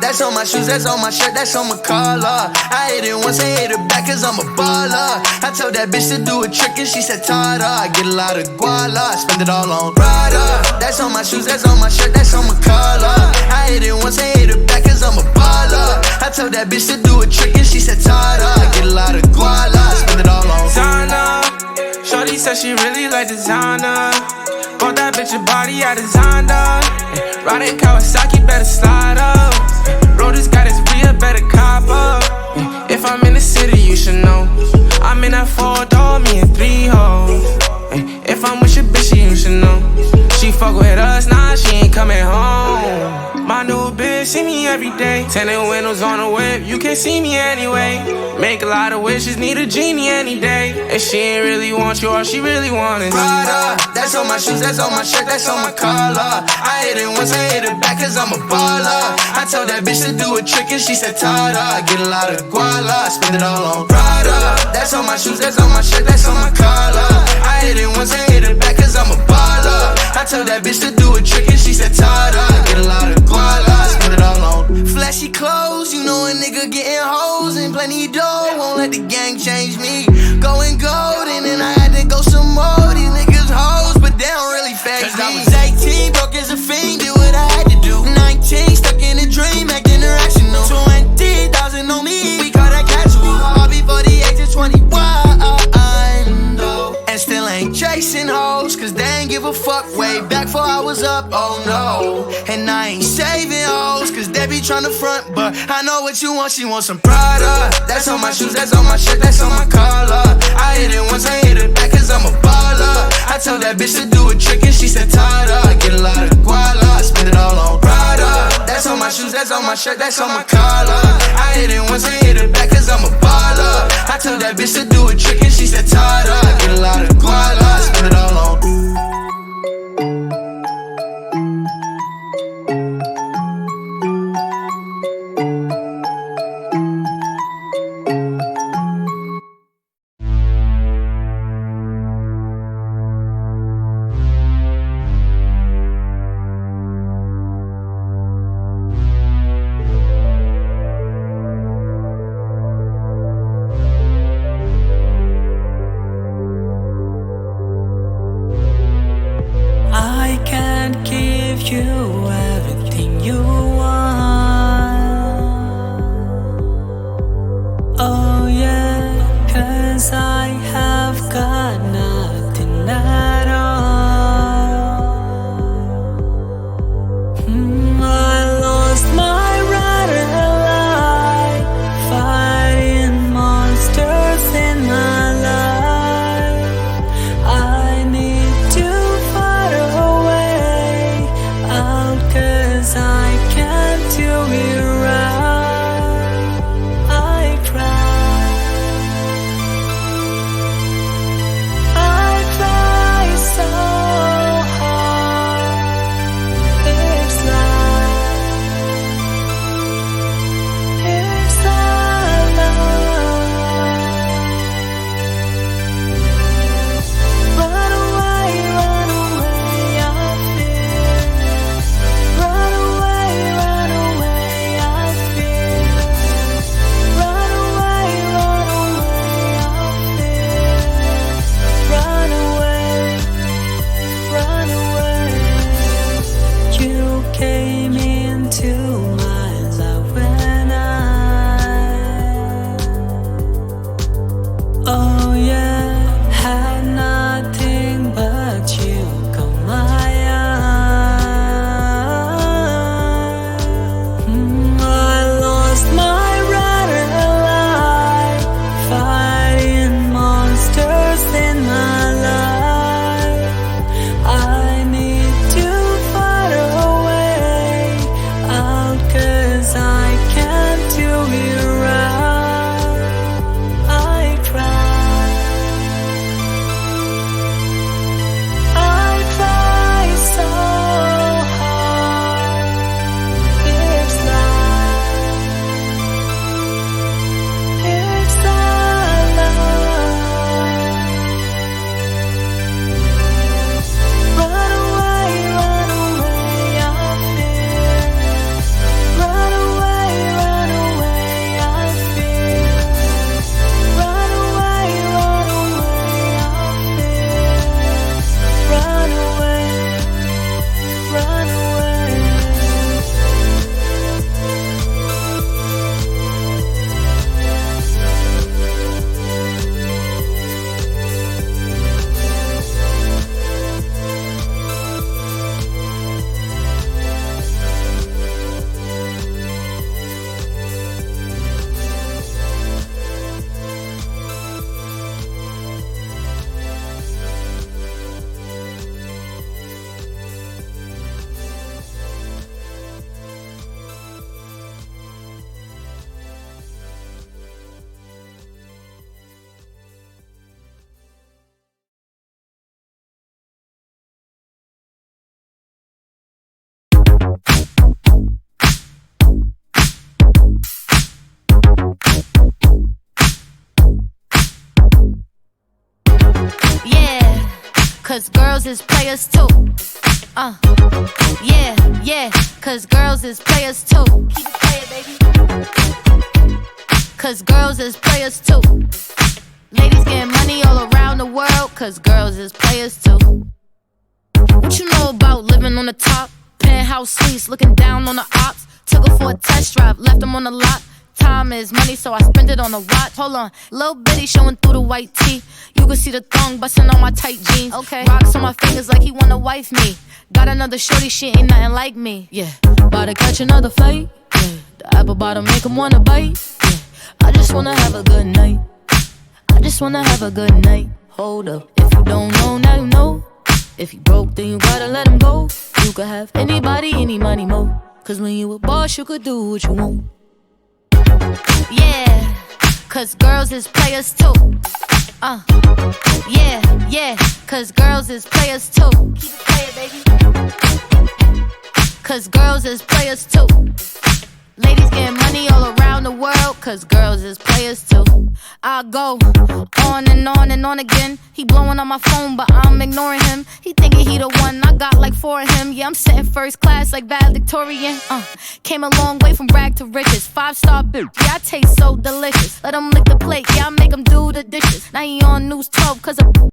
That's on my shoes, that's on my shirt, that's on my collar. I hit it once, I hit it back cause I'm a baller. I told that bitch to do a trick and she said Tada. I get a lot of guala, I spend it all on Prada. That's on my shoes, that's on my shirt, that's on my collar. I hit it once, I hit it back cause I'm a baller. I told that bitch to do a trick and she said Tada. I get a lot of guala, I spend it all on Zana. Shorty said she really like designer. Bought that bitch a body I designed her. Riding Kawasaki, better slide up. Road this guy that's real, better cop up. If I'm in the city, you should know. I'm in that 4-door, me and 3 hoes. If I'm with your bitch, you should know. She fuck with us, nah, she ain't coming home. My new bitch see me every day. Tinted windows on the whip, you can't see me anyway. Make a lot of wishes, need a genie any day. And she ain't really want you, all she really want is Prada. That's on my shoes, that's on my shirt, that's on my collar. I hit it once, I hit it back cause I'm a baller. I told that bitch to do a trick and she said Tada. I get a lot of guala, I spend it all on Prada. That's on my shoes, that's on my shirt, that's on my collar. I hit it once, I hit it back cause I'm a baller. I told that bitch to do a trick and she said Tada. I get a lot of guala, I spend it all on flashy clothes. You know a nigga getting hoes and plenty dough. Won't let the gang change me. Going golden and I had to go some more. These niggas hoes, but they don't really phase me. I was 18, broke as a fiend, did what I had to do. 19, stuck in a dream, acting irrational. 20,000 on me, we call that casual. All before the age of 21, and still ain't chasing hoes, cause they ain't give a fuck way back before I was up, oh no. And I ain't saving hoes, cause they be tryna front, but I know what you want, she wants some Prada. That's on my shoes, that's on my shirt, that's on my collar. I hit it once, I hit it back cause I'm a baller. I told that bitch to do a trick and she said Tada. I get a lot of guala, I spend it all on Prada. That's on my shoes, that's on my shirt, that's on my collar. I hit it once, I hit it back cause I'm a baller. I told that bitch to do a trick and she said Tada. I get a lot of guala, I spend it all on cause girls is players too. Yeah, yeah, cause girls is players too. Keep it playing, baby. Cause girls is players too. Ladies getting money all around the world, cause girls is players too. What you know about living on the top? Penthouse suites, looking down on the ops. Took her for a test drive, left them on the lot. Time is money, so I spend it on a watch. Hold on, little bitty showing through the white tee. You can see the thong bustin' on my tight jeans. Okay, rocks on my fingers like he wanna wife me. Got another shorty, she ain't nothing like me. Yeah, about to catch another flight. Yeah, the apple bottom make him wanna bite. Yeah, I just wanna have a good night. I just wanna have a good night. Hold up, if you don't know, now you know. If you broke, then you gotta let him go. You could have anybody, any money, mo. Cause when you a boss, you could do what you want. Yeah, cause girls is players too. Yeah, yeah, cause girls is players too. Keep it playing, baby. Cause girls is players too. Ladies getting money all around the world, cause girls is players too. I go on and on and on again. He blowing on my phone, but I'm ignoring him. He thinking he the one, I got like 4 of him. Yeah, I'm sitting first class like valedictorian. Came a long way from rag to riches. 5-star bitch, yeah, I taste so delicious. Let him lick the plate, yeah, I make him do the dishes. Now he on News 12, cause of